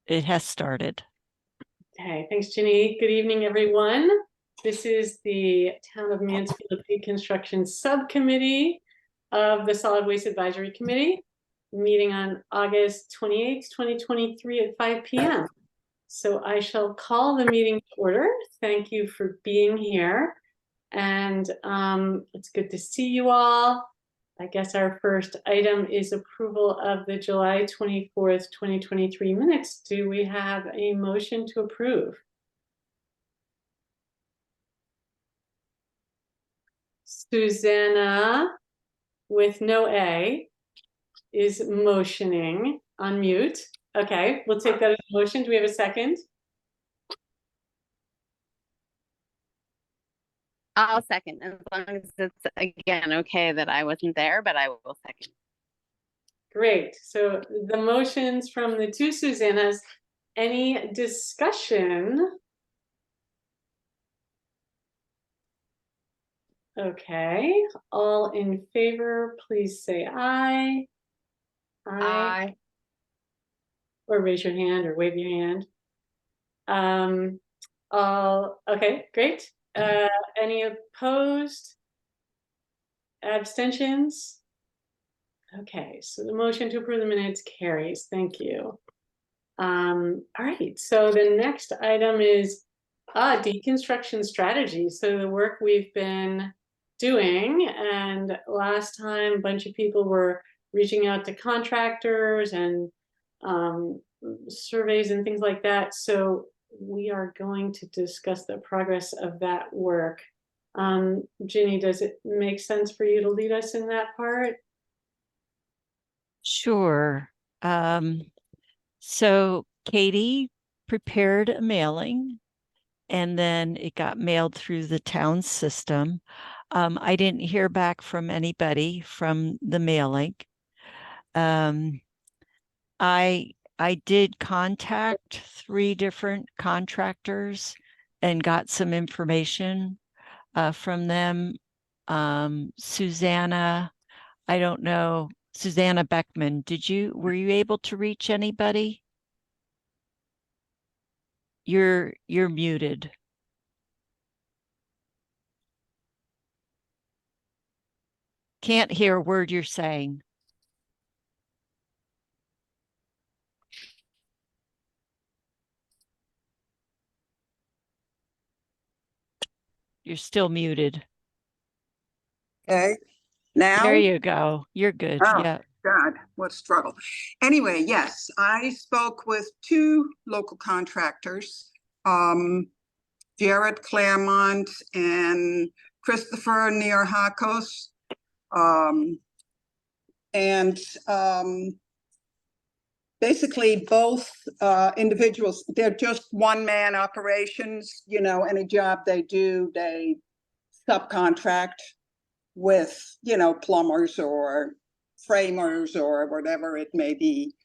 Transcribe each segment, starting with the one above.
It has started. Okay, thanks, Ginny. Good evening, everyone. This is the Town of Mansfield Deconstruction Subcommittee of the Solid Waste Advisory Committee, meeting on August 28th, 2023 at 5 p.m. So I shall call the meeting to order. Thank you for being here. And it's good to see you all. I guess our first item is approval of the July 24th, 2023 minutes. Do we have a motion to approve? Susanna, with no A, is motioning on mute. Okay, we'll take that as a motion. Do we have a second? I'll second, as long as it's, again, okay that I wasn't there, but I will second. Great. So the motions from the two Susannas. Any discussion? Okay. All in favor, please say aye. Aye. Or raise your hand or wave your hand. Okay, great. Any opposed? Abstentions? Okay, so the motion to approve the minutes carries. Thank you. All right, so the next item is deconstruction strategy. So the work we've been doing, and last time a bunch of people were reaching out to contractors and surveys and things like that. So we are going to discuss the progress of that work. Ginny, does it make sense for you to lead us in that part? Sure. So Katie prepared a mailing, and then it got mailed through the town system. I didn't hear back from anybody from the mailing. I did contact 3 different contractors and got some information from them. Susanna, I don't know, Susanna Beckman, were you able to reach anybody? You're muted. Can't hear a word you're saying. You're still muted. Okay, now? There you go. You're good. Oh, yeah. God, what a struggle. Anyway, yes, I spoke with 2 local contractors, Jared Claremont and Christopher Nearhakos. Basically both individuals, they're just one-man operations. You know, any job they do, they subcontract with, you know, plumbers or framers or whatever it may be.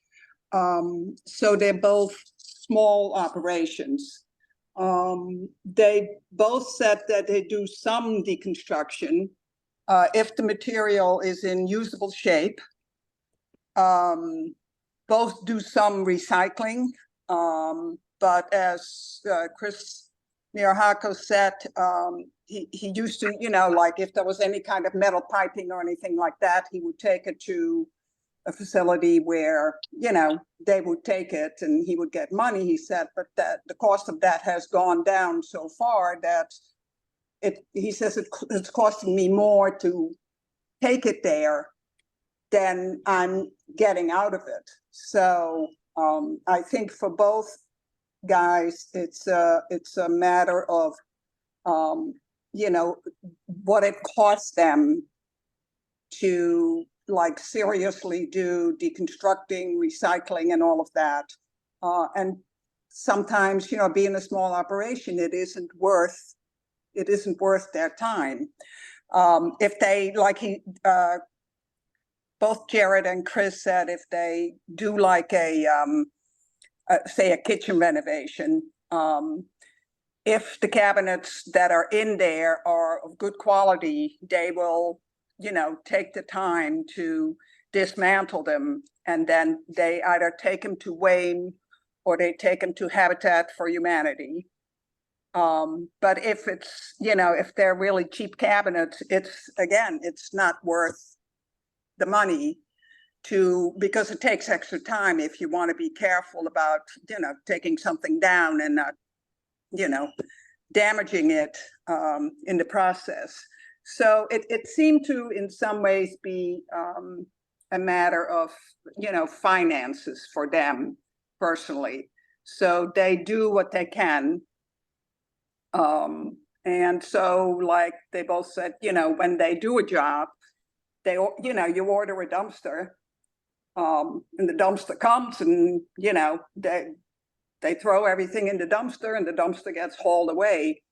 So they're both small operations. They both said that they do some deconstruction if the material is in usable shape. Both do some recycling, but as Chris Nearhako said, he used to, you know, like if there was any kind of metal piping or anything like that, he would take it to a facility where, you know, they would take it and he would get money, he said, but that the cost of that has gone down so far that he says it's costing me more to take it there than I'm getting out of it. So I think for both guys, it's a matter of, you know, what it costs them to like seriously do deconstructing, recycling, and all of that. And sometimes, you know, being a small operation, it isn't worth their time. If they, like both Jared and Chris said, if they do like say a kitchen renovation, if the cabinets that are in there are of good quality, they will, you know, take the time to dismantle them, and then they either take them to Wayne or they take them to Habitat for Humanity. But if it's, if they're really cheap cabinets, it's not worth the money because it takes extra time if you want to be careful about, taking something down and not, damaging it in the process. So it seemed to, in some ways, be a matter of, finances for them personally. So they do what they can. And so, like they both said, when they do a job, you order a dumpster, and the dumpster comes, and they throw everything in the dumpster, and the dumpster gets hauled away.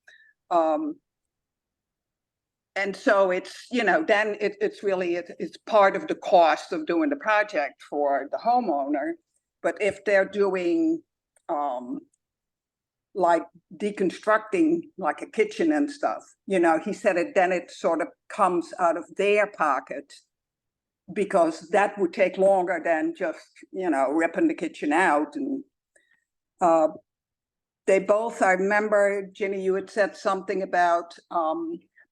And so it's, then it's part of the cost of doing the project for the homeowner. But if they're doing like deconstructing like a kitchen and stuff, he said then it sort of comes out of their pocket, because that would take longer than just, ripping the kitchen out. And they both, I remember, Ginny, you had said something about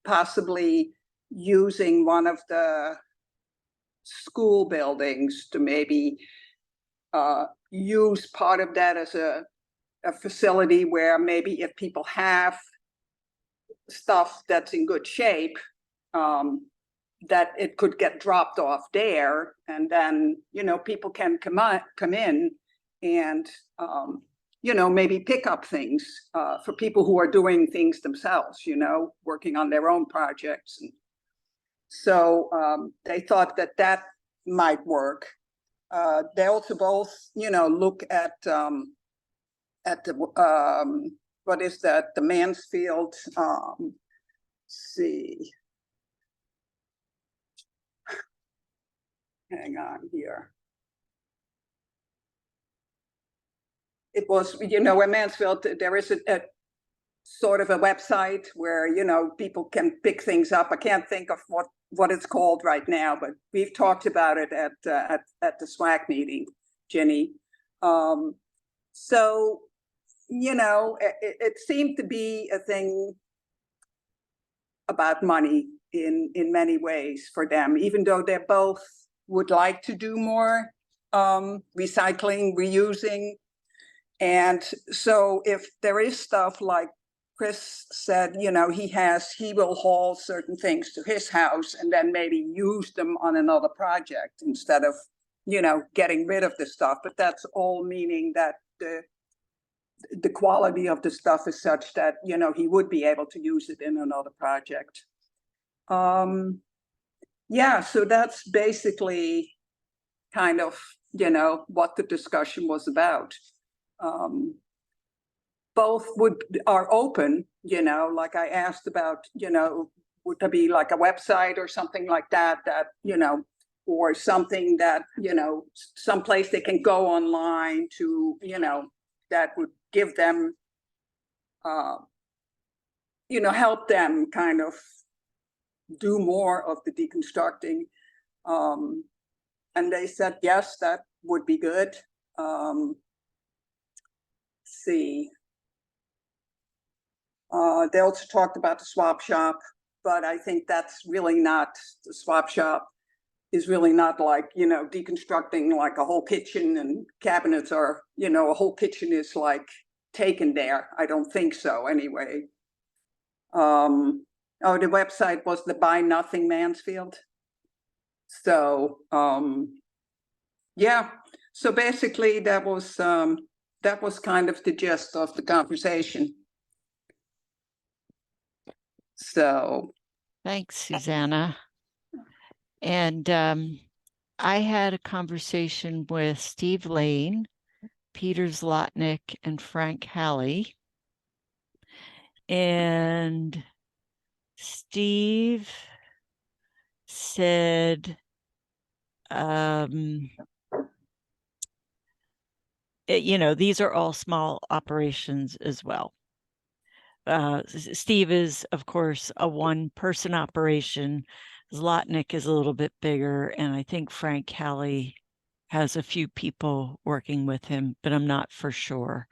possibly using one of the school buildings to maybe use part of that as a facility where maybe if people have stuff that's in good shape, that it could get dropped off there, and then people can come in and maybe pick up things for people who are doing things themselves, working on their own projects. And so they thought that might work. They also both look at the what is that, the Mansfield, see, hang on here. It was, in Mansfield, there is a sort of a website where, people can pick things up. I can't think of what it's called right now, but we've talked about it at the SWAC meeting, Ginny. So, it seemed to be a thing about money in many ways for them, even though they both would like to do more recycling, reusing. And so if there is stuff like Chris said, he will haul certain things to his house and then maybe use them on another project instead of, getting rid of the stuff. But that's all meaning that the quality of the stuff is such that, he would be able to use it in another project. Yeah, so that's basically kind of, what the discussion was about. Both are open, like I asked about, would there be like a website or something like that, or something that, someplace they can go online to, that would give them, help them kind of do more of the deconstructing. And they said, yes, that would be good. See. They also talked about the swap shop, but I think that's really not, the swap shop is really not like, deconstructing like a whole kitchen and cabinets are, a whole kitchen is like taken there. I don't think so anyway. Oh, the website was the Buy Nothing Mansfield. So, yeah, so basically that was kind of the gist of the conversation. So Thanks, Susanna. And I had a conversation with Steve Lane, Peter Zlotnick, and Frank Halley. And Steve said, these are all small operations as well. Steve is, of course, a one-person operation. Zlotnick is a little bit bigger, and I think Frank Halley has a few people working with him, but I'm not for sure.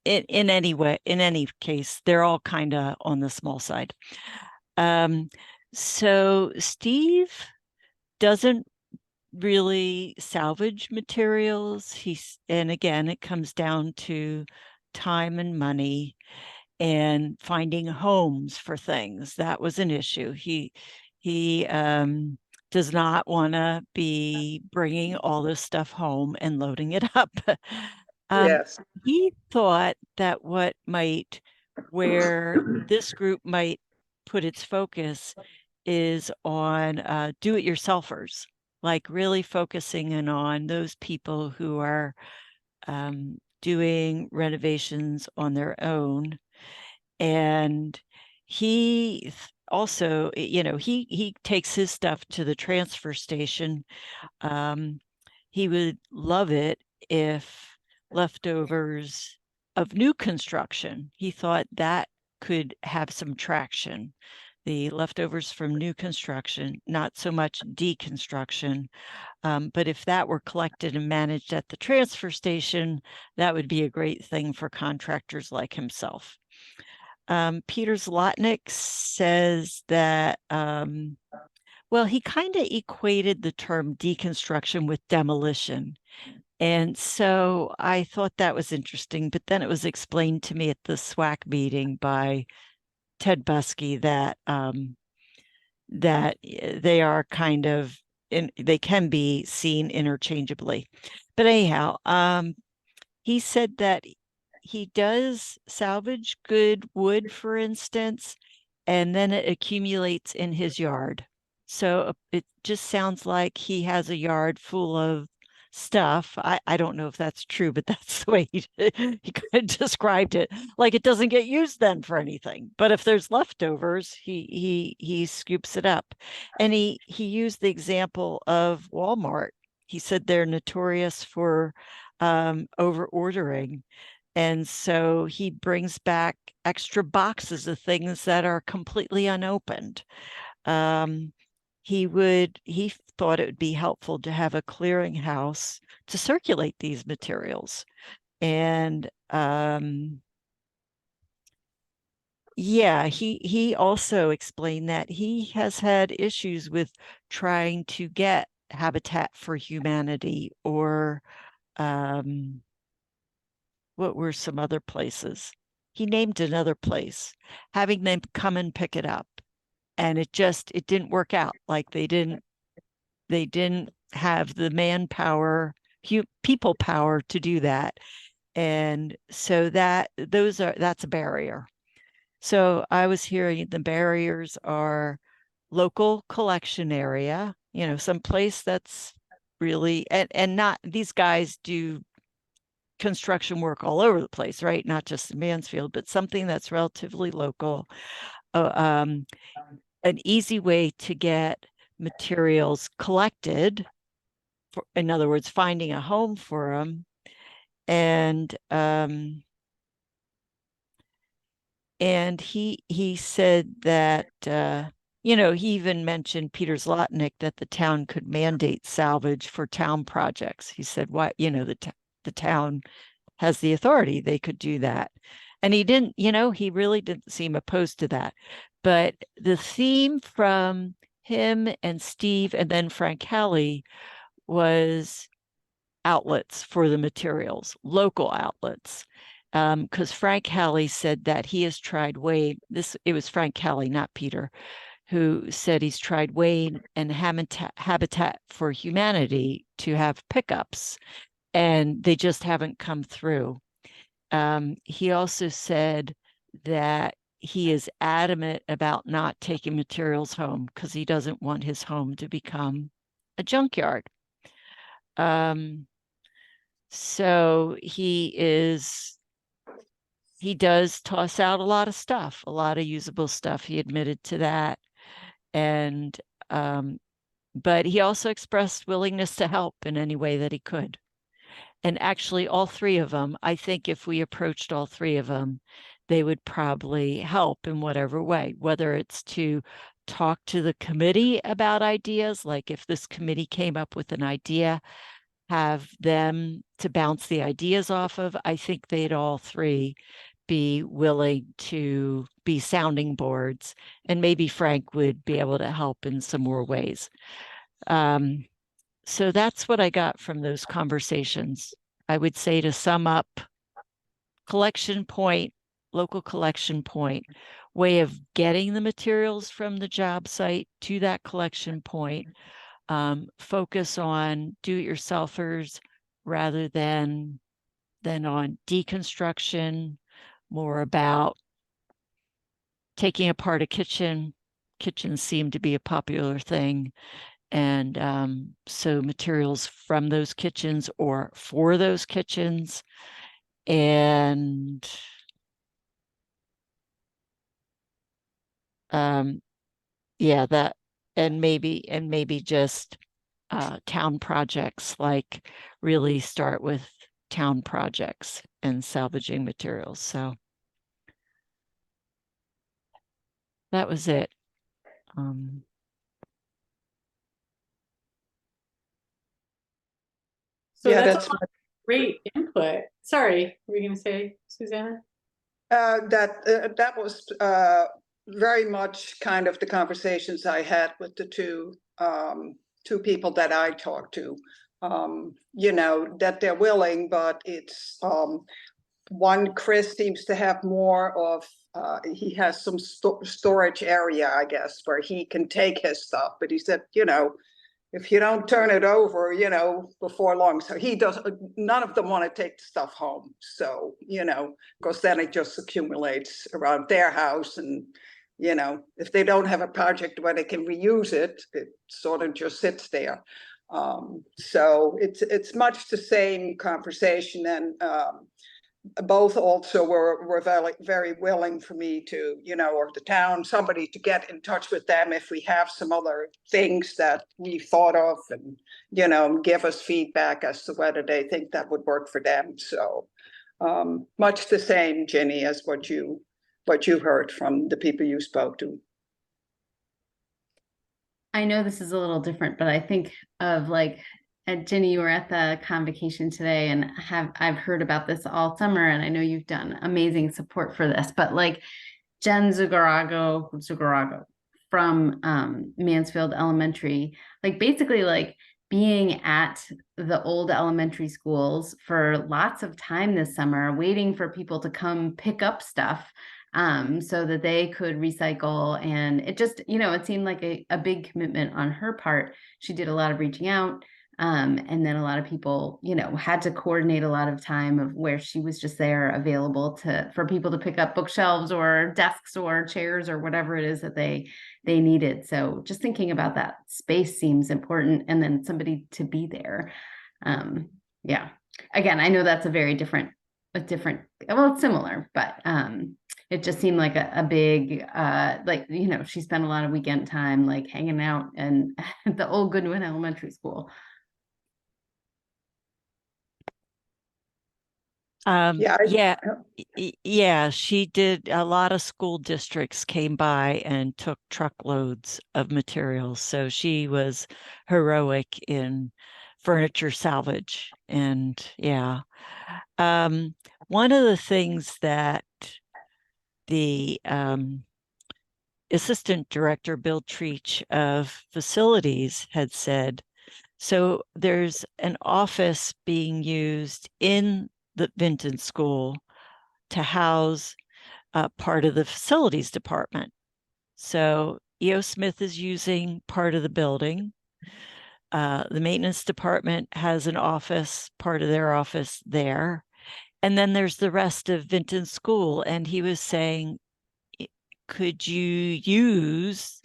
In any way, in any case, they're all kind of on the small side. So Steve doesn't really salvage materials. And again, it comes down to time and money and finding homes for things. That was an issue. He does not want to be bringing all this stuff home and loading it up. Yes. He thought that where this group might put its focus is on do-it-yourselfers, like really focusing in on those people who are doing renovations on their own. And he also, he takes his stuff to the transfer station. He would love it if leftovers of new construction, he thought that could have some traction. The leftovers from new construction, not so much deconstruction. But if that were collected and managed at the transfer station, that would be a great thing for contractors like himself. Peter Zlotnick says that, well, he kind of equated the term deconstruction with demolition. And so I thought that was interesting, but then it was explained to me at the SWAC meeting by Ted Buskey that they are kind of they can be seen interchangeably. But anyhow, he said that he does salvage good wood, for instance, and then it accumulates in his yard. So it just sounds like he has a yard full of stuff. I don't know if that's true, but that's the way he kind of described it. Like it doesn't get used then for anything. But if there's leftovers, he scoops it up. And he used the example of Walmart. He said they're notorious for over ordering. And so he brings back extra boxes of things that are completely unopened. He thought it would be helpful to have a clearinghouse to circulate these materials. And yeah, he also explained that he has had issues with trying to get Habitat for Humanity or what were some other places? He named another place, having them come and pick it up. And it didn't work out. Like they didn't have the manpower, people power to do that. And so that's a barrier. So I was hearing the barriers are local collection area, some place that's really, and not, these guys do construction work all over the place, right? Not just in Mansfield, but something that's relatively local. An easy way to get materials collected, in other words, finding a home for them. And he said that, he even mentioned Peter Zlotnick that the town could mandate salvage for town projects. He said, why, the town has the authority, they could do that. And he didn't, he really didn't seem opposed to that. But the theme from him and Steve and then Frank Halley was outlets for the materials, local outlets. Because Frank Halley said that he has tried it was Frank Halley, not Peter, who said he's tried Wayne and Habitat for Humanity to have pickups, and they just haven't come through. He also said that he is adamant about not taking materials home because he doesn't want his home to become a junkyard. So he does toss out a lot of stuff, a lot of usable stuff. He admitted to that. And, but he also expressed willingness to help in any way that he could. And actually, all three of them, I think if we approached all three of them, they would probably help in whatever way, whether it's to talk to the committee about ideas, like if this committee came up with an idea, have them to bounce the ideas off of. I think they'd all three be willing to be sounding boards, and maybe Frank would be able to help in some more ways. So that's what I got from those conversations. I would say, to sum up, collection point, local collection point, way of getting the materials from the job site to that collection point. Focus on do-it-yourselfers rather than on deconstruction, more about taking apart a kitchen. Kitchens seem to be a popular thing. And so materials from those kitchens or for those kitchens. And yeah, that, and maybe just town projects, like really start with town projects and salvaging materials. So that was it. So Yeah, that's that's great input. Sorry, were you going to say, Susanna? that was very much kind of the conversations I had with the two people that I talked to. You know, that they're willing, but it's one, Chris seems to have more of, he has some storage area, I guess, where he can take his stuff. But he said, you know, if you don't turn it over, you know, before long. So he does, none of them want to take the stuff home. So, you know, because then it just accumulates around their house. And, you know, if they don't have a project where they can reuse it, it sort of just sits there. So it's much the same conversation. And both also were very, very willing for me to, you know, or the town, somebody to get in touch with them if we have some other things that we thought of, and, you know, give us feedback as to whether they think that would work for them. So much the same, Ginny, as what you heard from the people you spoke to. I know this is a little different, but I think of like, Ginny, you were at the convocation today, and I've heard about this all summer, and I know you've done amazing support for this, but like Jen Zugarago from Mansfield Elementary, like basically like being at the old elementary schools for lots of time this summer, waiting for people to come pick up stuff so that they could recycle. And it just, you know, it seemed like a big commitment on her part. She did a lot of reaching out. And then a lot of people, you know, had to coordinate a lot of time of where she was just there available for people to pick up bookshelves or desks or chairs or whatever it is that they needed. So just thinking about that space seems important, and then somebody to be there. Yeah. Again, I know that's a very different, well, it's similar, but it just seemed like a big, like, you know, she spent a lot of weekend time like hanging out and the old Goodwin Elementary School. Yeah, she did. A lot of school districts came by and took truckloads of materials. So she was heroic in furniture salvage. And yeah, one of the things that the assistant director, Bill Treach of facilities, had said, so there's an office being used in the Vinton School to house part of the facilities department. So E.O. Smith is using part of the building. The maintenance department has an office, part of their office there. And then there's the rest of Vinton School. And he was saying, could you use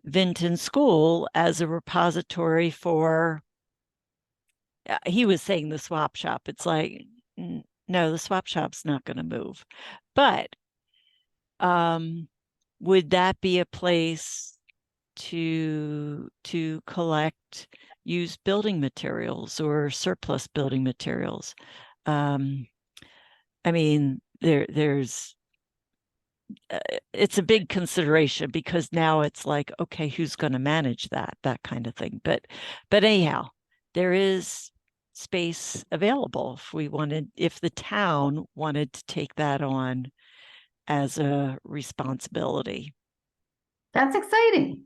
Vinton School as a repository for, he was saying, the swap shop. It's like, no, the swap shop's not going to move. But would that be a place to collect used building materials or surplus building materials? I mean, there's it's a big consideration, because now it's like, okay, who's going to manage that kind of thing? But anyhow, there is space available if we wanted, if the town wanted to take that on as a responsibility. That's exciting.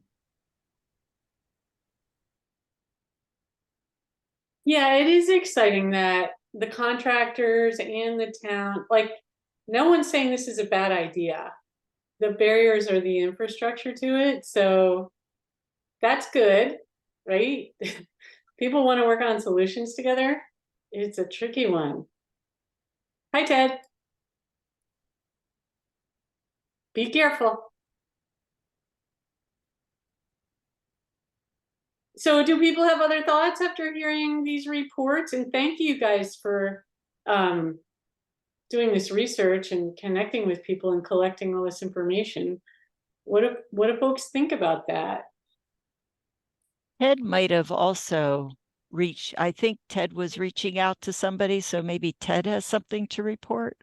Yeah, it is exciting that the contractors and the town, like, no one's saying this is a bad idea. The barriers are the infrastructure to it, so that's good, right? People want to work on solutions together. It's a tricky one. Hi, Ted. Be careful. So do people have other thoughts after hearing these reports? And thank you guys for doing this research and connecting with people and collecting all this information. What do folks think about that? Ted might have also reached, I think Ted was reaching out to somebody, so maybe Ted has something to report.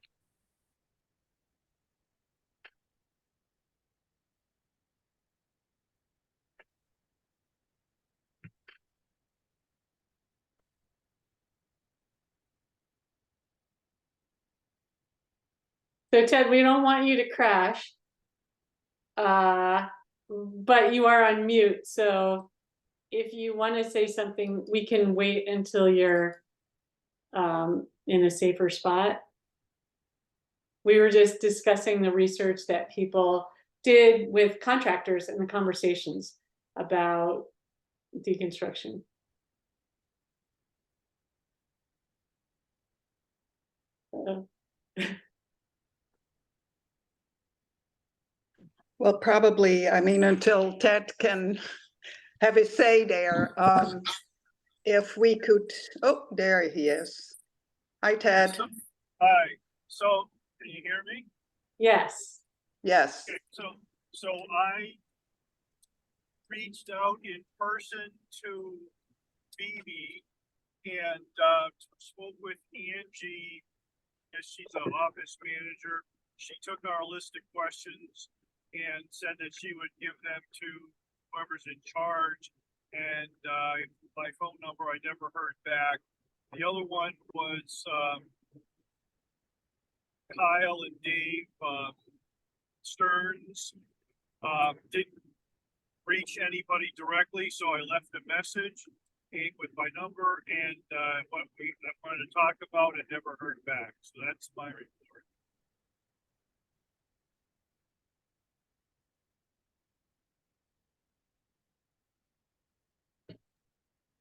So Ted, we don't want you to crash, but you are on mute. So if you want to say something, we can wait until you're in a safer spot. We were just discussing the research that people did with contractors and the conversations about deconstruction. Well, probably, I mean, until Ted can have his say there, if we could, oh, there he is. Hi, Ted. Hi, so can you hear me? Yes. Yes. Okay, so I reached out in person to Phoebe and spoke with Angie, as she's an office manager. She took our list of questions and said that she would give them to whoever's in charge. And my phone number, I never heard back. The other one was Kyle and Dave Stearns. Didn't reach anybody directly, so I left a message with my number and what I wanted to talk about and never heard back. So that's my report.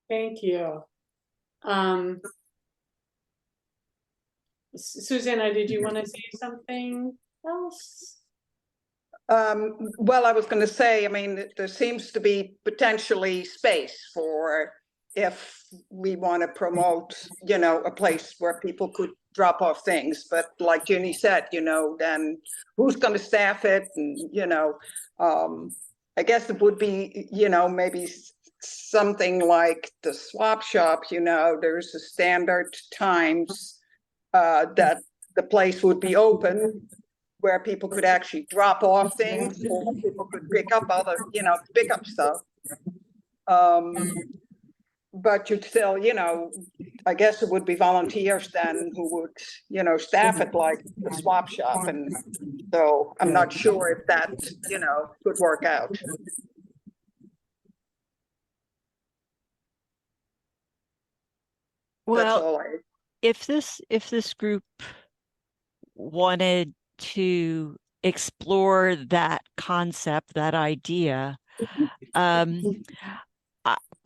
Thank you. Susanna, did you want to say something else? Well, I was going to say, I mean, there seems to be potentially space for if we want to promote, you know, a place where people could drop off things. But like Ginny said, you know, then who's going to staff it? And, you know, I guess it would be, you know, maybe something like the swap shop, you know, there's a standard times that the place would be open, where people could actually drop off things or people could pick up other, you know, pick up stuff. But you'd still, you know, I guess it would be volunteers then who would, you know, staff it like the swap shop. And so I'm not sure if that, you know, could work out. That's Well, all if this group wanted to explore that concept, that idea, I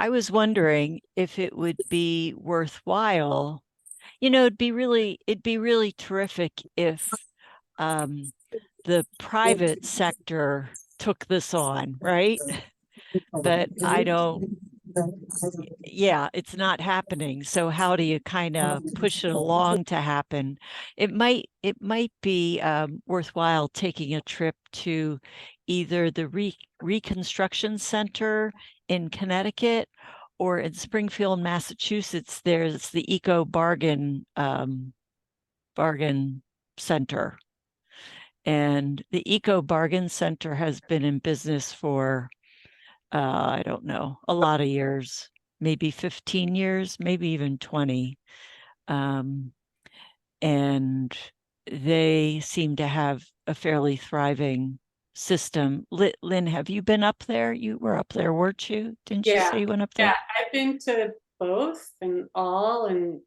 was wondering if it would be worthwhile. You know, it'd be really terrific if the private sector took this on, right? But I don't, yeah, it's not happening. So how do you kind of push it along to happen? It might be worthwhile taking a trip to either the Reconstruction Center in Connecticut or in Springfield, Massachusetts. There's the Eco Bargain Center. And the Eco Bargain Center has been in business for I don't know, a lot of years, maybe 15 years, maybe even 20. And they seem to have a fairly thriving system. Lynn, have you been up there? You were up there, weren't you? Didn't you say you went up there? Yeah, I've been to both and all, and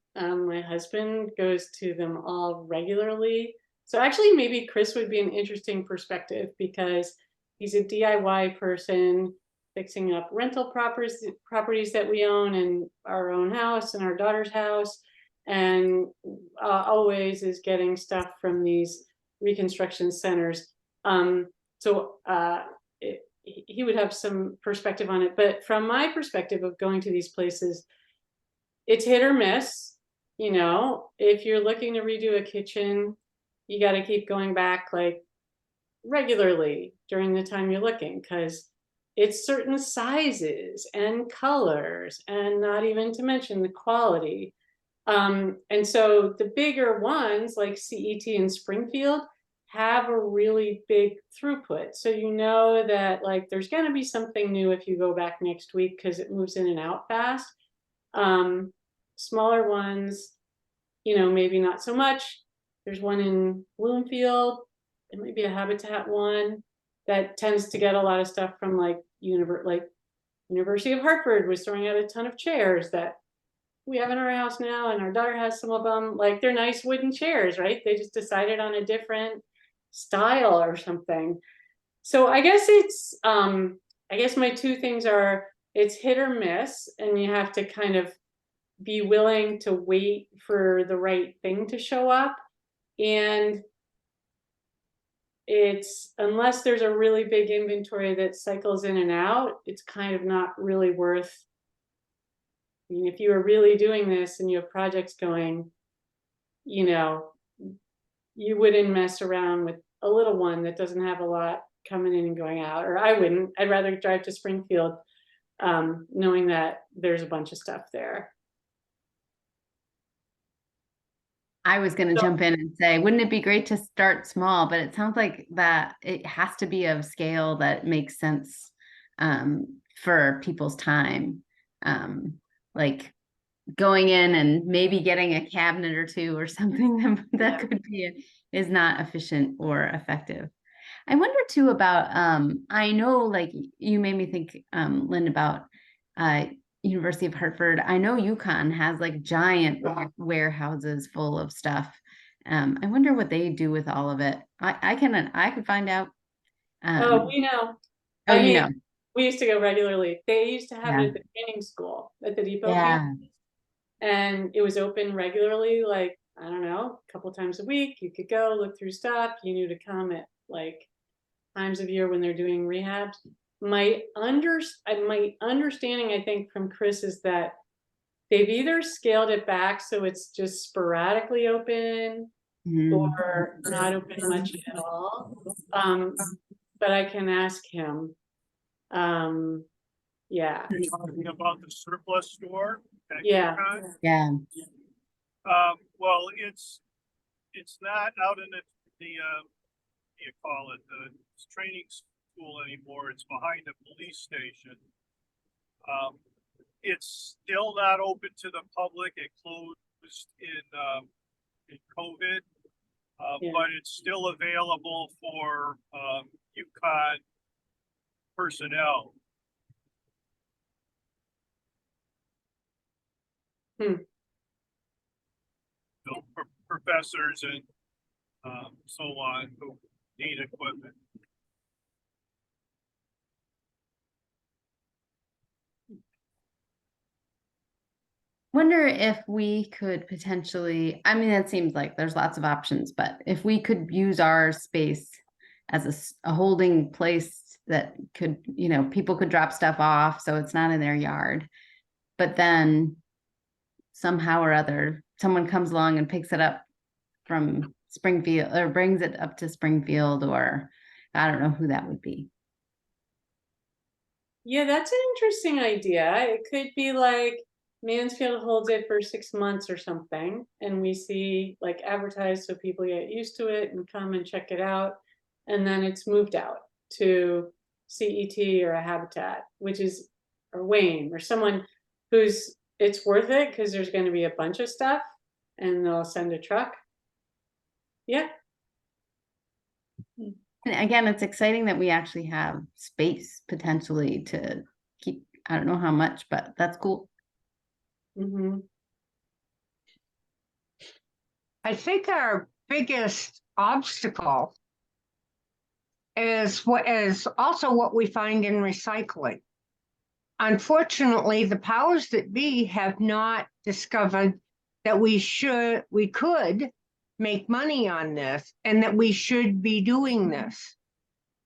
my husband goes to them all regularly. So actually, maybe Chris would be an interesting perspective because he's a DIY person fixing up rental properties that we own and our own house and our daughter's house, and always is getting stuff from these reconstruction centers. He would have some perspective on it, but from my perspective of going to these places, it's hit or miss. You know, if you're looking to redo a kitchen, you got to keep going back like regularly during the time you're looking, because it's certain sizes and colors, and not even to mention the quality. And so the bigger ones like CET in Springfield have a really big throughput. So you know that like there's going to be something new if you go back next week because it moves in and out fast. Smaller ones, you know, maybe not so much. There's one in Bloomfield. It might be a Habitat one that tends to get a lot of stuff from like University of Hartford was throwing out a ton of chairs that we have in our house now, and our daughter has some of them. Like they're nice wooden chairs, right? They just decided on a different style or something. So I guess it's I guess my two things are it's hit or miss, and you have to kind of be willing to wait for the right thing to show up. And it's unless there's a really big inventory that cycles in and out, it's kind of not really worth. I mean, if you are really doing this and you have projects going, you know, you wouldn't mess around with a little one that doesn't have a lot coming in and going out, or I wouldn't. I'd rather drive to Springfield knowing that there's a bunch of stuff there. I was going to jump in and say, wouldn't it be great to start small? But it sounds like that it has to be of scale that makes sense for people's time. Like going in and maybe getting a cabinet or two or something that could be is not efficient or effective. I wonder too about I know like you made me think, Lynn, about University of Hartford. I know UConn has like giant warehouses full of stuff. I wonder what they do with all of it. I could find out. Oh, we know. Oh, I you mean, know. we used to go regularly. They used to have it at the training school at the Depot Yeah. campus, and it was open regularly. Like I don't know, a couple times a week. You could go look through stuff. You knew to come at like times of year when they're doing rehabs. My understanding, I think, from Chris is that they've either scaled it back so it's just sporadically open or not open much at all. But I can ask him. Yeah. You're talking about the surplus store? at Yeah. UConn? Yeah. Well, it's not out in the you call it the training school anymore. It's behind the police station. It's still not open to the public. It closed in COVID, but it's still available for UConn personnel. So professors and so on who need equipment. Wonder if we could potentially, I mean, it seems like there's lots of options, but if we could use our space as a holding place that could, you know, people could drop stuff off so it's not in their yard, but then somehow or other, someone comes along and picks it up from Springfield or brings it up to Springfield, or I don't know who that would be. Yeah, that's an interesting idea. It could be like Mansfield holds it for 6 months or something, and we see like advertised so people get used to it and come and check it out, and then it's moved out to CET or a Habitat, which is or Wayne or someone it's worth it because there's going to be a bunch of stuff and they'll send a truck. Yeah. And again, it's exciting that we actually have space potentially to keep, I don't know how much, but that's cool. Mm-hmm. I think our biggest obstacle is also what we find in recycling. Unfortunately, the powers that be have not discovered that we could make money on this and that we should be doing this.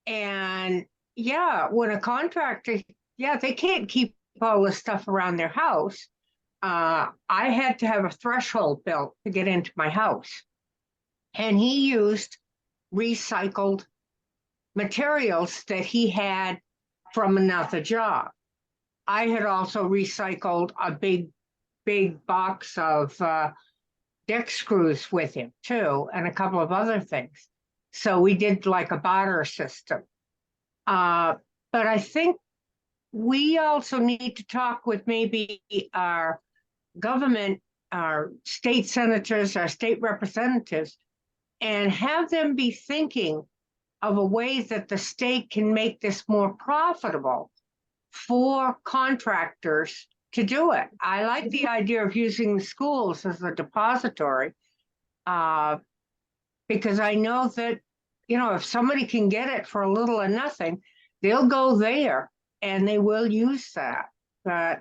And yeah, when a contractor, they can't keep all this stuff around their house. I had to have a threshold built to get into my house. And he used recycled materials that he had from another job. I had also recycled a big box of deck screws with him too, and a couple of other things. So we did like a barter system. But I think we also need to talk with maybe our government, our state senators, our state representatives, and have them be thinking of a way that the state can make this more profitable for contractors to do it. I like the idea of using the schools as a depository because I know that, if somebody can get it for a little or nothing, they'll go there and they will use that. But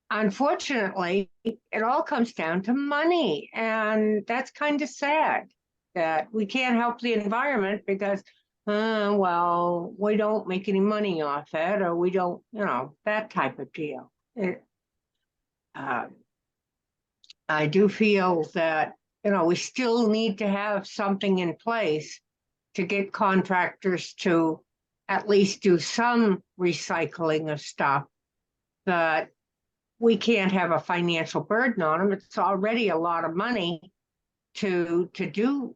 unfortunately, it all comes down to money. And that's kind of sad that we can't help the environment because well, we don't make any money off it, or we don't, that type of deal. I do feel that, we still need to have something in place to get contractors to at least do some recycling of stuff, that we can't have a financial burden on them. It's already a lot of money to do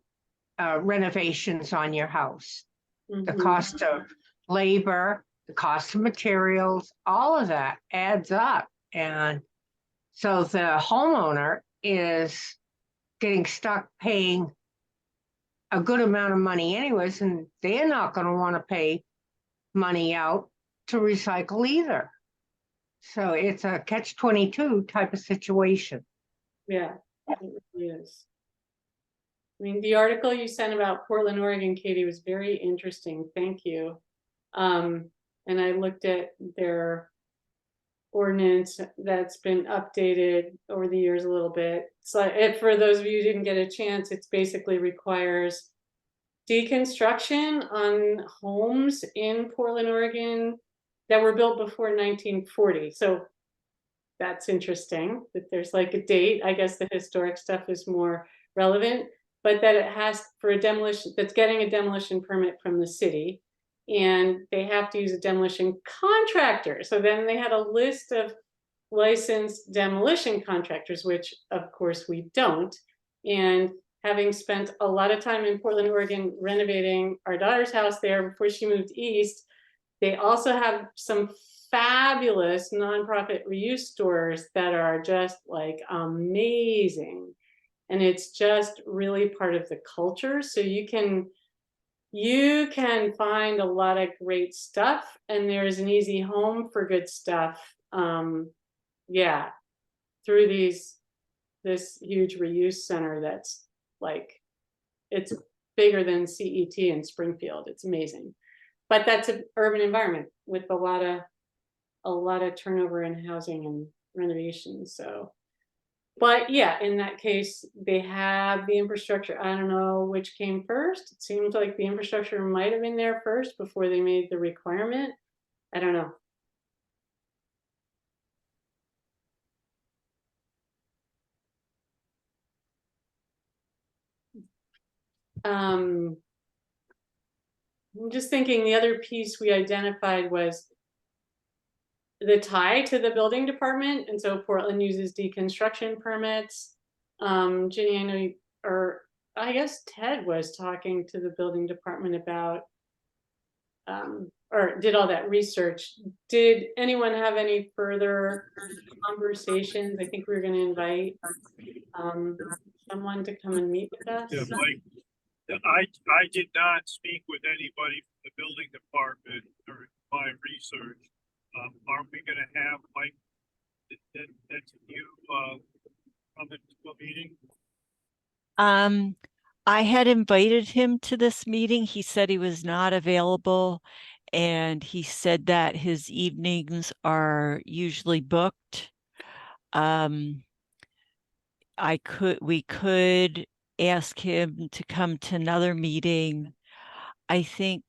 renovations on your house. The cost of labor, the cost of materials, all of that adds up. And so the homeowner is getting stuck paying a good amount of money anyways, and they're not going to want to pay money out to recycle either. So it's a catch-22 type of situation. Yeah, it really is. I mean, the article you sent about Portland, Oregon, Katie, was very interesting. Thank you. And I looked at their ordinance that's been updated over the years a little bit. So for those of you who didn't get a chance, it's basically requires deconstruction on homes in Portland, Oregon that were built before 1940. So that's interesting that there's like a date. I guess the historic stuff is more relevant, but that it has for a demolition, that's getting a demolition permit from the city, and they have to use a demolition contractor. So then they had a list of licensed demolition contractors, which of course we don't. And having spent a lot of time in Portland, Oregon, renovating our daughter's house there before she moved east, they also have some fabulous nonprofit reuse stores that are just like amazing. And it's just really part of the culture. So you can find a lot of great stuff, and there's an easy home for good stuff. Yeah, through this huge reuse center that's like, it's bigger than CET in Springfield. It's amazing. But that's an urban environment with a lot of turnover in housing and renovations. So, but yeah, in that case, they have the infrastructure. I don't know which came first. It seems like the infrastructure might have been there first before they made the requirement. I don't know. I'm just thinking the other piece we identified was the tie to the building department. And so Portland uses deconstruction permits. Ginny, I know or I guess Ted was talking to the building department about or did all that research. Did anyone have any further conversations? I think we were going to invite someone to come and meet with us. Yeah, Mike, I did not speak with anybody from the building department or my research. Aren't we gonna have Mike, that's you, come into a meeting? I had invited him to this meeting. He said he was not available, and he said that his evenings are usually booked. We could ask him to come to another meeting. I think,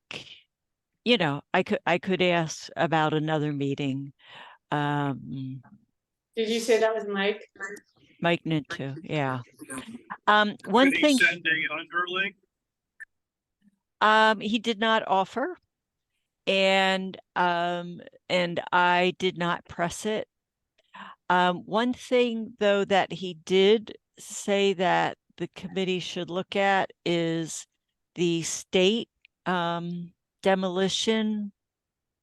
I could ask about another meeting. Did you say that was Mike? Mike Nintu, yeah. One Could he thing, send a underling? he did not offer, and I did not press it. One thing though that he did say that the committee should look at is the state demolition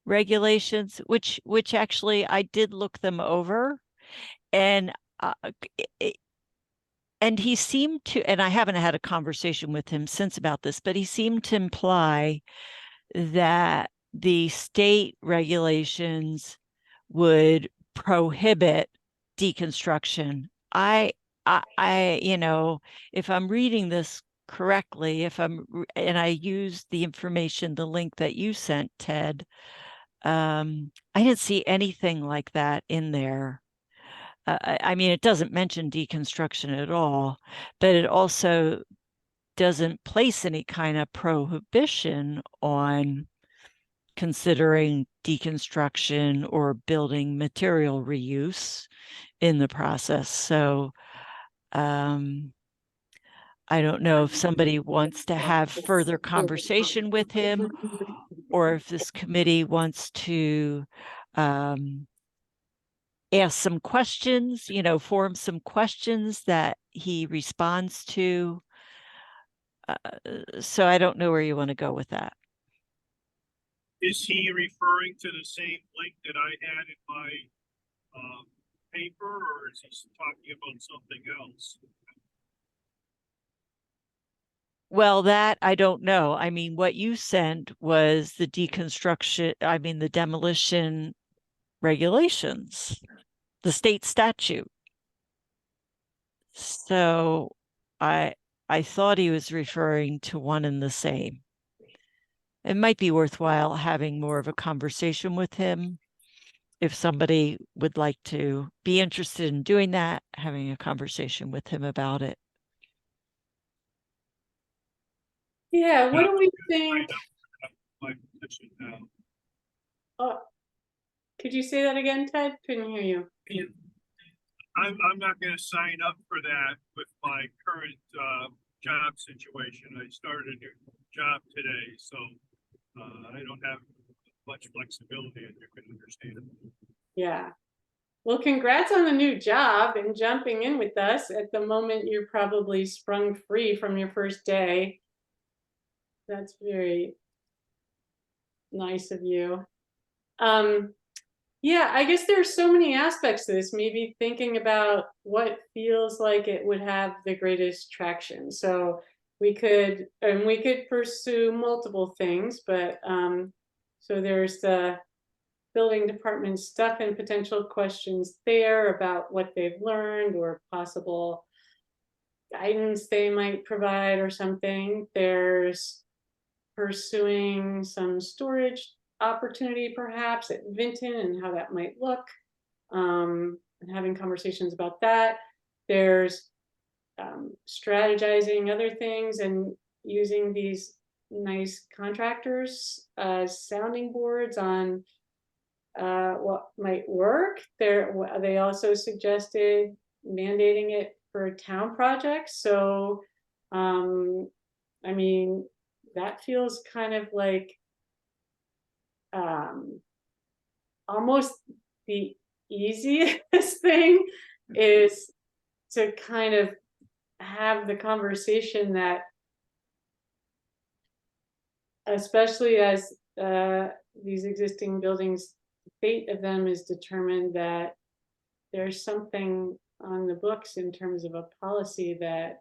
regulations, which actually I did look them over, and and he seemed to, and I haven't had a conversation with him since about this, but he seemed to imply that the state regulations would prohibit deconstruction. If I'm reading this correctly, and I used the information, the link that you sent, Ted, I didn't see anything like that in there. I mean, it doesn't mention deconstruction at all, but it also doesn't place any kind of prohibition on considering deconstruction or building material reuse in the process. So I don't know if somebody wants to have further conversation with him, or if this committee wants to ask some questions, form some questions that he responds to. So I don't know where you want to go with that. Is he referring to the same link that I had in my, paper, or is he talking about something else? Well, that I don't know. I mean, what you sent was the the demolition regulations, the state statute. So I thought he was referring to one and the same. It might be worthwhile having more of a conversation with him. If somebody would like to be interested in doing that, having a conversation with him about it. Yeah, what do we think? My position now. Oh, could you say that again, Ted? Couldn't hear you. I'm not gonna sign up for that with my current, job situation. I started a new job today, so, I don't have much flexibility, as you can understand. Yeah. Well, congrats on the new job and jumping in with us. At the moment, you're probably sprung free from your first day. That's very nice of you. Yeah, I guess there's so many aspects to this, maybe thinking about what feels like it would have the greatest traction. So we could pursue multiple things, but so there's the building department stuff and potential questions there about what they've learned or possible guidance they might provide or something. There's pursuing some storage opportunity perhaps at Vinton and how that might look, and having conversations about that. There's strategizing other things and using these nice contractors as sounding boards on what might work. They also suggested mandating it for town projects. So, I mean, that feels kind of like almost the easiest thing is to kind of have the conversation that, especially as these existing buildings, the fate of them is determined, that there's something on the books in terms of a policy that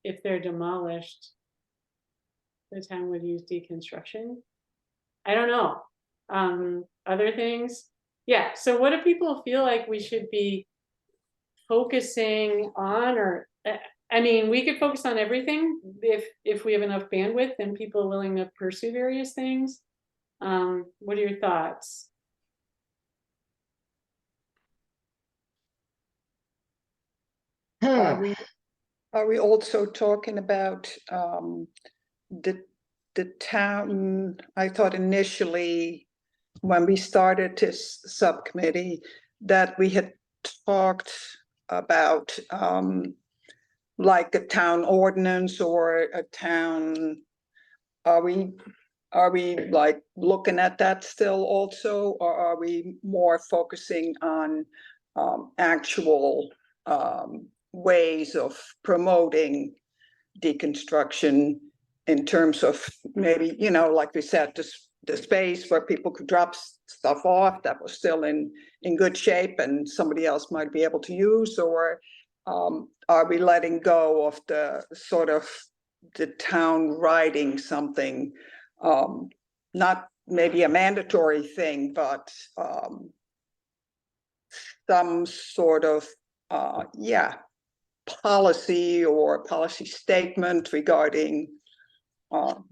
if they're demolished, the town would use deconstruction. I don't know. Other things. Yeah. So what do people feel like we should be focusing on? Or I mean, we could focus on everything if we have enough bandwidth and people are willing to pursue various things. What are your thoughts? Are we also talking about the town? I thought initially when we started this subcommittee that we had talked about like a town ordinance or a town. Are we like looking at that still also, or are we more focusing on actual ways of promoting deconstruction in terms of maybe, you know, like we said, the space where people could drop stuff off that was still in good shape and somebody else might be able to use? Or are we letting go of the sort of the town writing something, not maybe a mandatory thing, but some sort of policy or policy statement regarding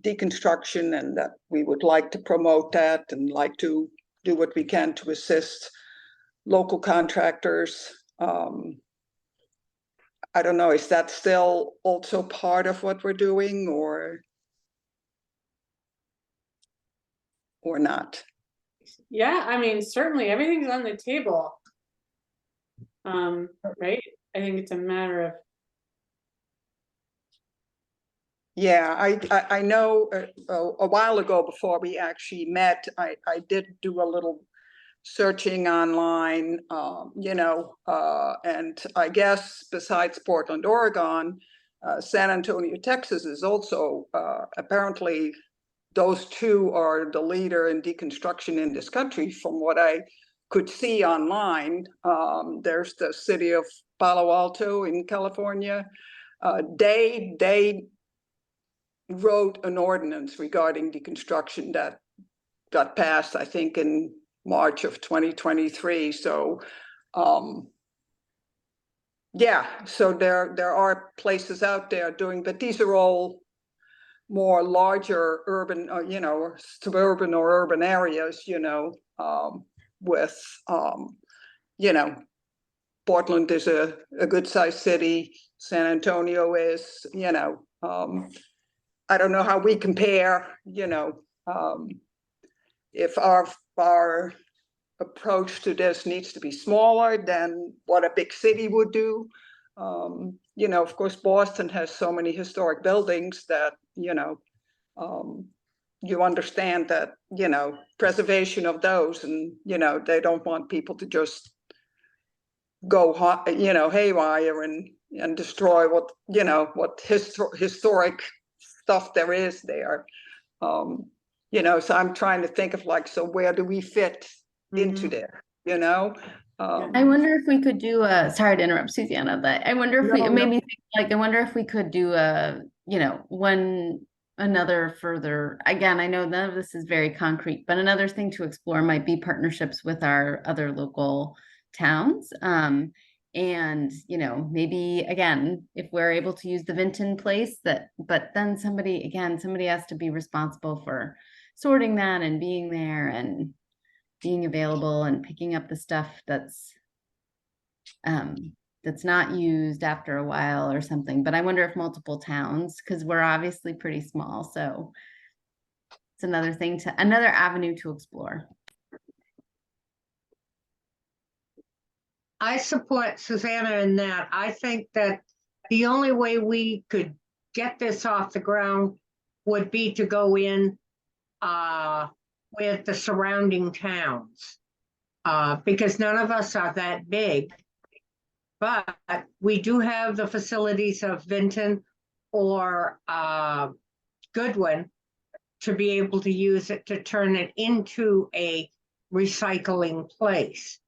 deconstruction, and that we would like to promote that and like to do what we can to assist local contractors. I don't know, is that still also part of what we're doing or not? Yeah, I mean, certainly everything's on the table. Right? I think it's a matter of. Yeah, I know a while ago before we actually met, I did do a little searching online, you know, and I guess besides Portland, Oregon, San Antonio, Texas is also apparently those two are the leader in deconstruction in this country from what I could see online. There's the city of Palo Alto in California. They wrote an ordinance regarding deconstruction that got passed, I think, in March of 2023. So, yeah, so there are places out there doing, but these are all more larger urban, you know, or suburban or urban areas, you know, with, you know, Portland is a good sized city. San Antonio is, you know, I don't know how we compare, you know, if our approach to this needs to be smaller than what a big city would do. You know, of course, Boston has so many historic buildings that, you know, you understand that, you know, preservation of those, and, you know, they don't want people to just go, you know, haywire and destroy what, you know, what historic stuff there is there. You know, so I'm trying to think of like, so where do we fit into there, you know? I wonder if we could do a, sorry to interrupt, Susanna, but I wonder if it made me think, like, I wonder if we could do a, you know, another further, again, I know none of this is very concrete, but another thing to explore might be partnerships with our other local towns. And, you know, maybe again, if we're able to use the Vinton place, that, but then somebody has to be responsible for sorting that and being there and being available and picking up the stuff that's not used after a while or something. But I wonder if multiple towns, because we're obviously pretty small, so it's another avenue to explore. I support Susanna in that. I think that the only way we could get this off the ground would be to go in with the surrounding towns, because none of us are that big. But we do have the facilities of Vinton or Goodwin to be able to use it to turn it into a recycling place.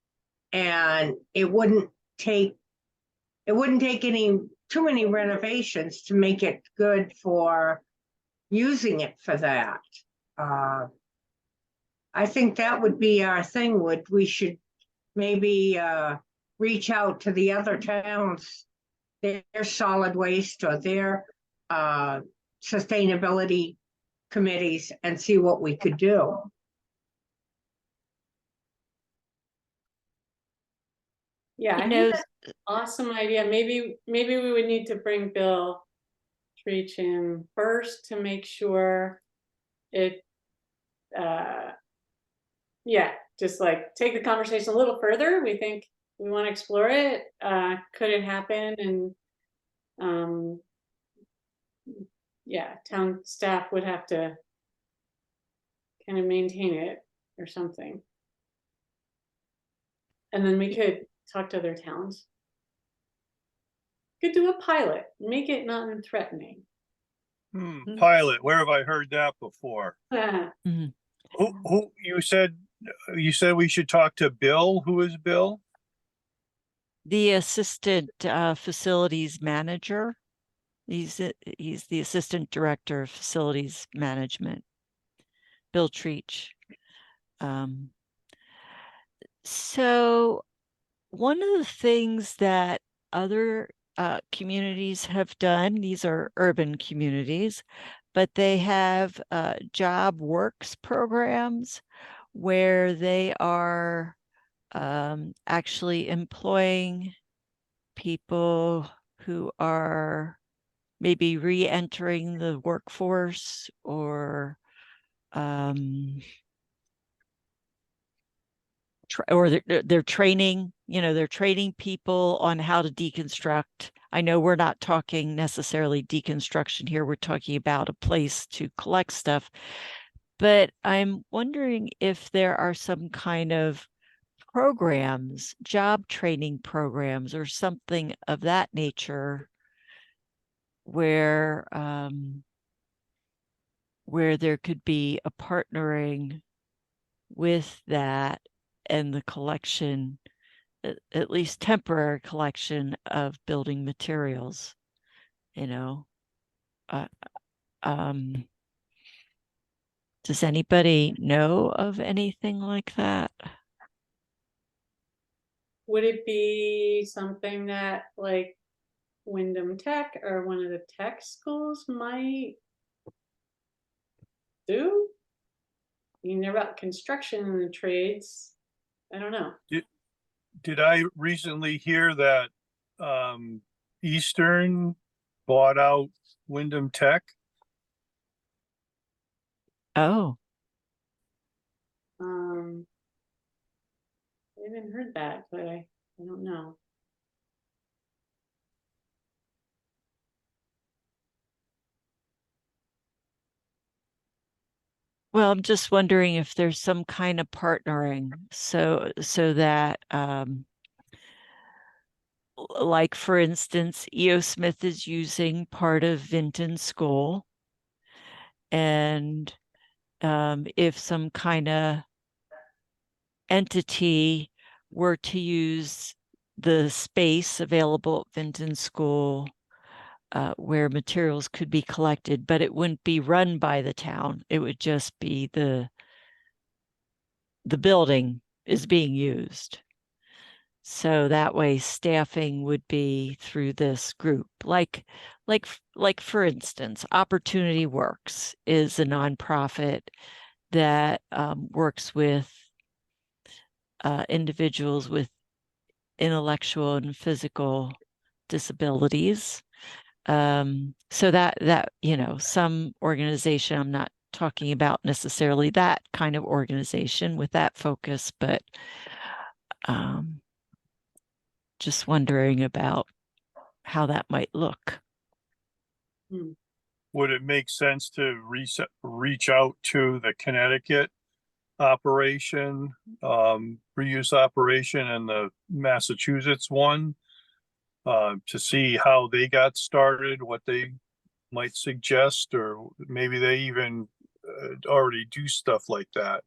And it wouldn't take too many renovations to make it good for using it for that. I think that would be our thing. We should maybe reach out to the other towns, their solid waste or their sustainability committees, and see what we could do. Yeah, I think that's an awesome idea. Maybe we would need to bring Bill Treach in first to make sure it, yeah, just like take the conversation a little further. We think we want to explore it. Could it happen? And yeah, town staff would have to kind of maintain it or something. And then we could talk to other towns. Could do a pilot, make it non-threatening. Pilot, where have I heard that before? Mhm. Who you said we should talk to Bill? Who is Bill? The assistant facilities manager. He's the assistant director of facilities management, Bill Treach. So one of the things that other communities have done, these are urban communities, but they have job works programs where they are actually employing people who are maybe re-entering the workforce or they're training, they're training people on how to deconstruct. I know we're not talking necessarily deconstruction here. We're talking about a place to collect stuff. But I'm wondering if there are some kind of programs, job training programs or something of that nature where there could be a partnering with that and the collection, at least temporary collection of building materials, does anybody know of anything like that? Would it be something that like Wyndham Tech or one of the tech schools might do? I mean, they're about construction and the trades. I don't know. Did I recently hear that Eastern bought out Wyndham Tech? Oh, I haven't heard that, but I don't know. well, I'm just wondering if there's some kind of partnering so that like for instance, E.O. Smith is using part of Vinton School, and if some kind of entity were to use the space available at Vinton School where materials could be collected, but it wouldn't be run by the town. It would just be the building is being used. So that way staffing would be through this group. Like for instance, Opportunity Works is a nonprofit that works with individuals with intellectual and physical disabilities. So that some organization, I'm not talking about necessarily that kind of organization with that focus, but just wondering about how that might look. Would it make sense to reach out to the Connecticut operation, reuse operation, and the Massachusetts one to see how they got started, what they might suggest, or maybe they even already do stuff like that.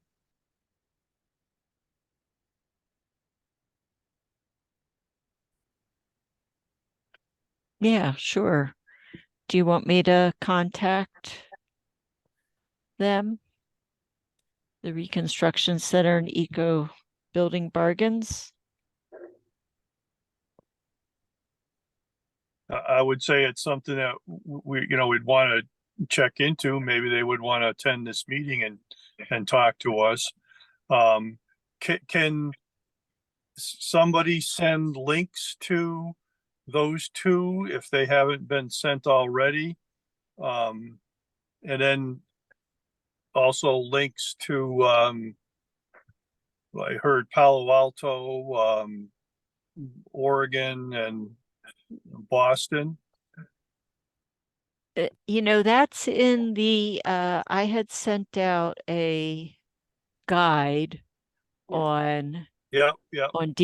Yeah, sure. Do you want me to contact them? The Reconstruction Center and Eco Building Bargains? I would say it's something that we'd want to check into. Maybe they would want to attend this meeting and talk to us. Can somebody send links to those two if they haven't been sent already? And then also links to, I heard Palo Alto, Oregon and Boston. That's in the, I had sent out a guide Yeah. on Yeah. Never mind.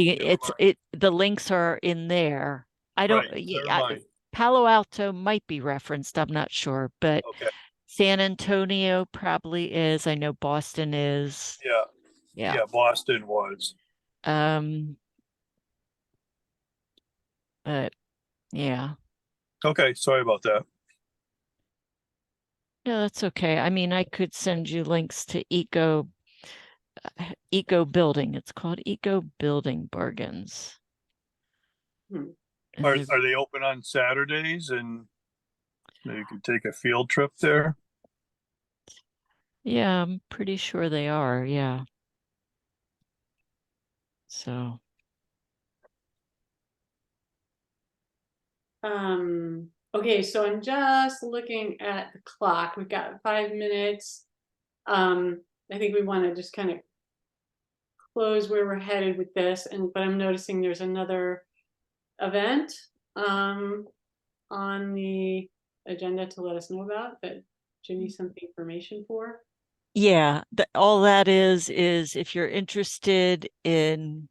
the links are in there. I don't, Right, yeah, never mind. Palo Alto might be referenced, I'm not sure, but Okay, San Antonio probably is. I know Boston is. yeah, Yeah. yeah, Boston was. Um, but yeah. Okay, sorry about that. No, that's okay. I mean, I could send you links to Eco Building. It's called Eco Building Bargains. Hmm. And Are they open on Saturdays and you can take a field trip there? yeah, I'm pretty sure they are. Yeah. So, Okay, so I'm just looking at the clock. We've got 5 minutes. I think we want to just kind of close where we're headed with this, but I'm noticing there's another event on the agenda to let us know about that Ginny sent the information for. yeah, all that is if you're interested in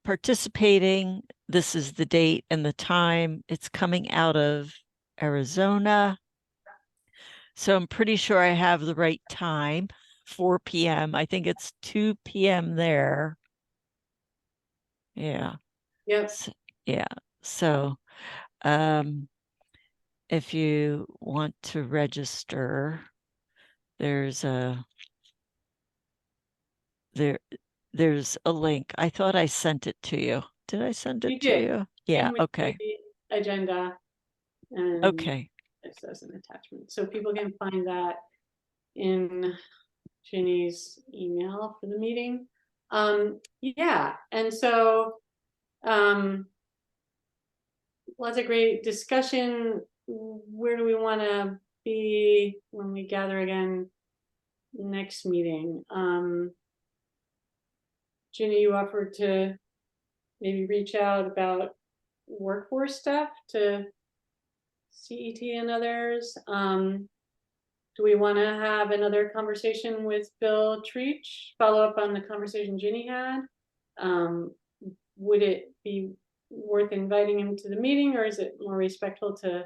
participating, this is the date and the time. It's coming out of Arizona. So I'm pretty sure I have the right time, 4 p.m. I think it's 2 p.m. there. Yeah. Yep. Yeah. So, um, if you want to register, there's a there's a link. I thought I sent it to you. Did I send You it to did. you? Yeah, In with okay. the agenda and Okay. this as an attachment. So people can find that in Ginny's email for the meeting. Yeah, and so lots of great discussion. Where do we want to be when we gather again next meeting? Ginny, you offered to maybe reach out about workforce stuff to CET and others. Do we want to have another conversation with Bill Treach, follow up on the conversation Ginny had? Would it be worth inviting him to the meeting, or is it more respectful to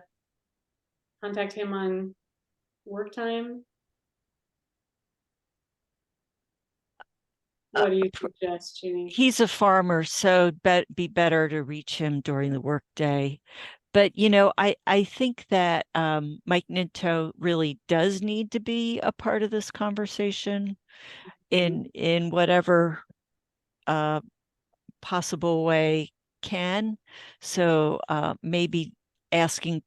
contact him on work time? What do you suggest, Ginny? He's a farmer, so be better to reach him during the workday. But I think that Mike Ninto really does need to be a part of this conversation in whatever possible way can. So maybe asking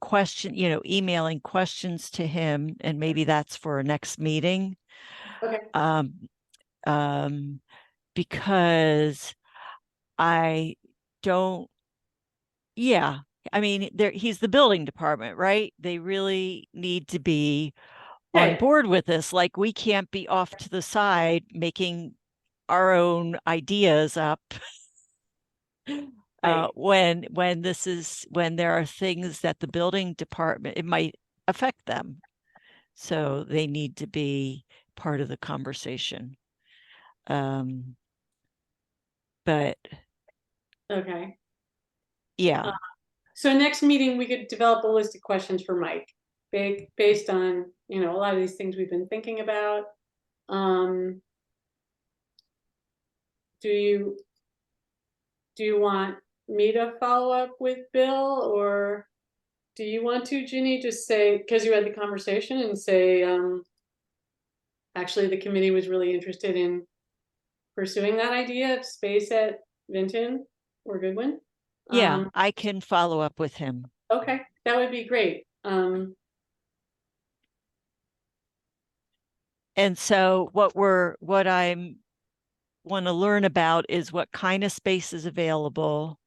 emailing questions to him, and maybe that's for a next meeting. Okay. Because I don't, yeah, I mean, he's the building department, right? They really need to be on Right. board with this. Like, we can't be off to the side making our own ideas up. Right. When there are things that the building department, it might affect them. So they need to be part of the conversation. But Okay. yeah. So next meeting, we could develop a list of questions for Mike. based on, you know, a lot of these things we've been thinking about. Do you want me to follow up with Bill, or do you want to, Ginny, just say, because you had the conversation, and say, actually the committee was really interested in pursuing that idea of space at Vinton or Goodwin? Yeah, I can follow up with him. Okay, that would be great. And so what I'm want to learn about is what kind of space is available,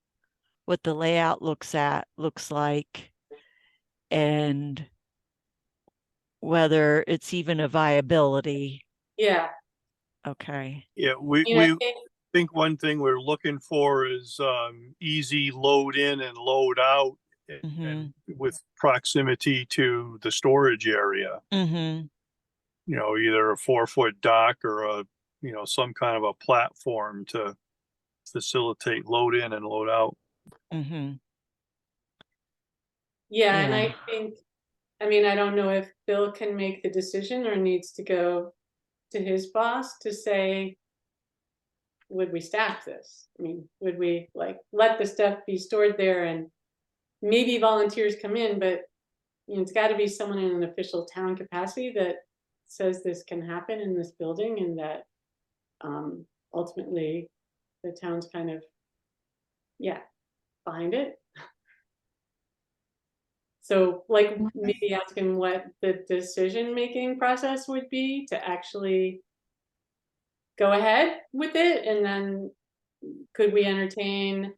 what the layout looks like, and whether it's even a viability. Yeah, Okay. Yeah, you know, we think one thing we're looking for is easy load in and load out, and with proximity to the storage area. Mm-hmm. You know, either a 4-foot dock or a, you know, some kind of a platform to facilitate load in and load out. Mm-hmm. yeah, and Yeah. I think, I mean, I don't know if Bill can make the decision or needs to go to his boss to say, would we staff this? I mean, would we like let the stuff be stored there and maybe volunteers come in, but you know, it's got to be someone in an official town capacity that says this can happen in this building, and that ultimately the town's kind of, yeah, behind it. So like maybe ask him what the decision-making process would be to actually go ahead with it, and then could we entertain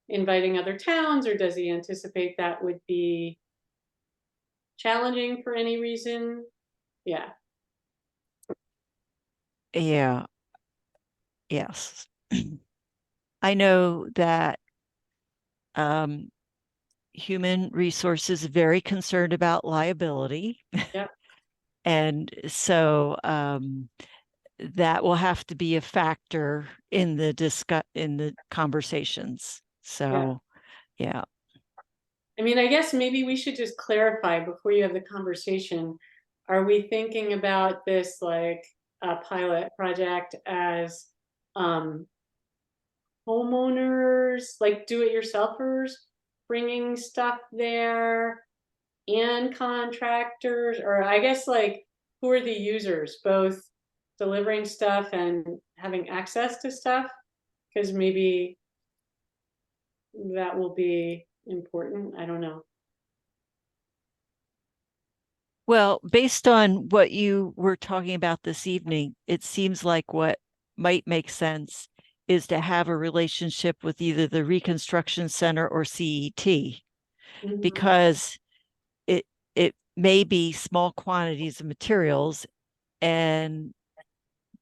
inviting other towns, or does he anticipate that would be challenging for any reason? Yeah. Yeah. Yes. I know that human resources is very concerned about liability. Yep. And so that will have to be a factor in the conversations. So yeah. I mean, I guess maybe we should just clarify before you have the conversation. Are we thinking about this like a pilot project as homeowners, like do-it-yourselfers, bringing stuff there, and contractors, or I guess like who are the users, both delivering stuff and having access to stuff? Because maybe that will be important. I don't know. Well, based on what you were talking about this evening, it seems like what might make sense is to have a relationship with either the Reconstruction Center or CET, Mhm. because it may be small quantities of materials, and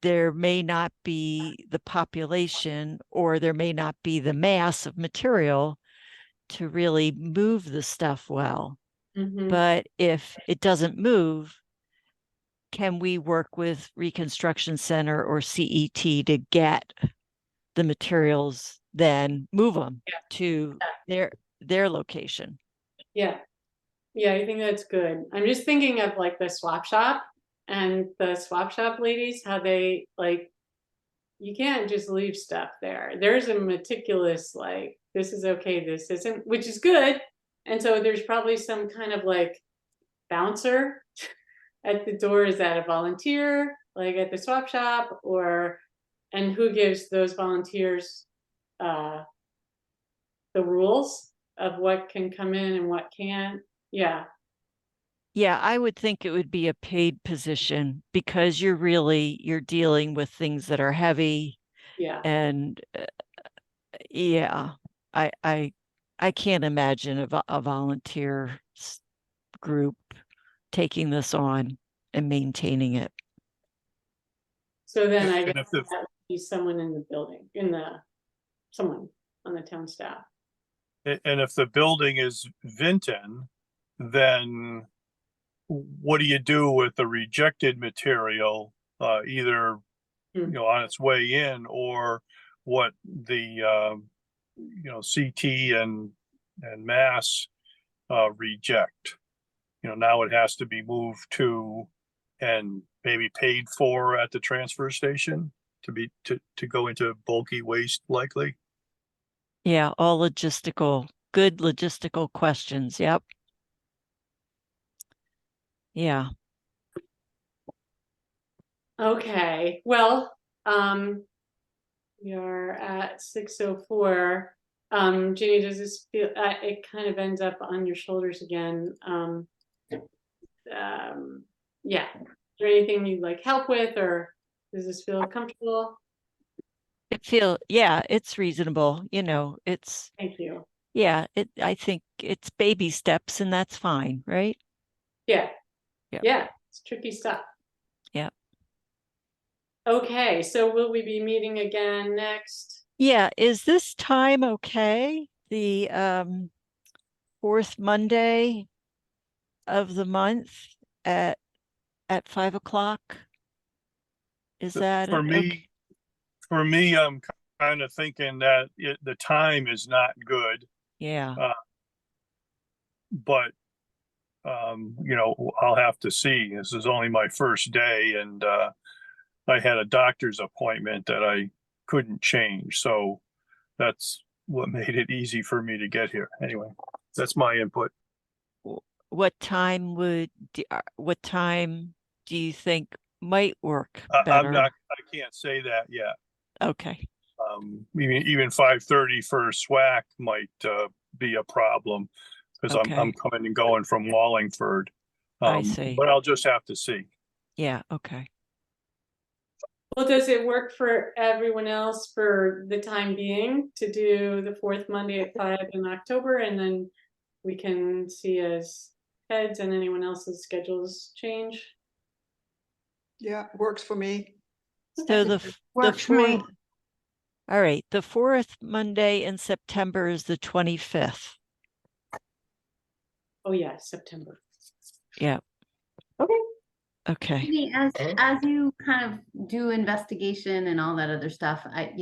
there may not be the population, or there may not be the mass of material to really move the stuff well. Mhm. But if it doesn't move, can we work with Reconstruction Center or CET to get the materials, then move them to their location? Yeah. Yeah, I think that's good. I'm just thinking of like the swap shop, and the swap shop ladies, how they like, you can't just leave stuff there. There's a meticulous, like, this is okay, this isn't, which is good. And so there's probably some kind of like bouncer at the door. Is that a volunteer, like at the swap shop, or, and who gives those volunteers the rules of what can come in and what can't? Yeah. Yeah, I would think it would be a paid position, because you're dealing with things that are heavy. Yeah. And yeah, I can't imagine a volunteer group taking this on and maintaining it. So then I And guess if the, that would be someone in the building, someone on the town staff. and if the building is Vinton, then what do you do with the rejected material, either, you know, on its way in, or what the, you know, CT and Mass reject? now it has to be moved to and maybe paid for at the transfer station to go into bulky waste likely. Yeah, all good logistical questions. Yep. Yeah. Okay, well, we are at 6:04. Ginny, does this feel, it kind of ends up on your shoulders again. Yeah, is there anything you'd like help with, or does this feel comfortable? Yeah, it's reasonable. Thank you. Yeah, I think it's baby steps and that's fine, right? Yeah. Yeah. Yeah, it's tricky stuff. Yeah. Okay, so will we be meeting again next? Yeah, is this time okay? The fourth Monday of the month at 5 o'clock? Is that For okay? me, I'm kind of thinking that the time is not good, Yeah. but I'll have to see. This is only my first day, and I had a doctor's appointment that I couldn't change, so that's what made it easy for me to get here. Anyway, that's my input. What time do you think might work better? I can't say that yet. Okay. Even 5:30 for SWAC might be a problem because I'm Okay. coming and going from Wallingford. I see. But I'll just have to see. Yeah, okay. Well, does it work for everyone else for the time being to do the fourth Monday at 5 in October, and then we can see as heads and anyone else's schedules change? Yeah, works for me. So the Works for me. fourth, all right, the fourth Monday in September is the 25th. Oh yeah, September. Yeah. Okay. Okay. Ginny, as you kind of do investigation and all that other stuff, I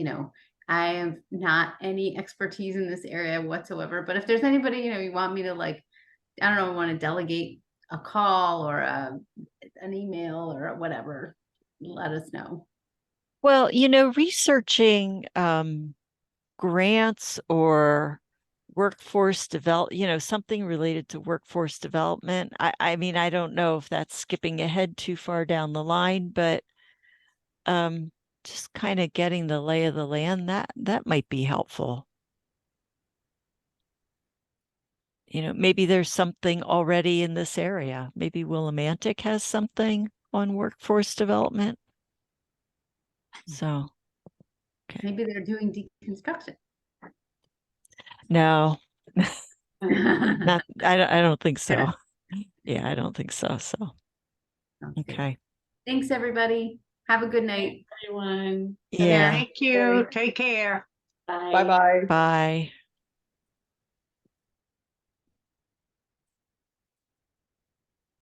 have not any expertise in this area whatsoever. But if there's anybody, you want me to I don't know, want to delegate a call or an email or whatever, let us know. Well, researching grants or workforce something related to workforce development. I mean, I don't know if that's skipping ahead too far down the line, but just kind of getting the lay of the land, that might be helpful. Maybe there's something already in this area. Maybe Willimantic has something on workforce development. So, okay. Maybe they're doing deconstruction. No, not, I don't think so. Yeah, I don't think so. So, okay. Thanks, everybody. Have a good night. Everyone. Yeah. Thank you. Take care. Bye. Bye-bye. Bye.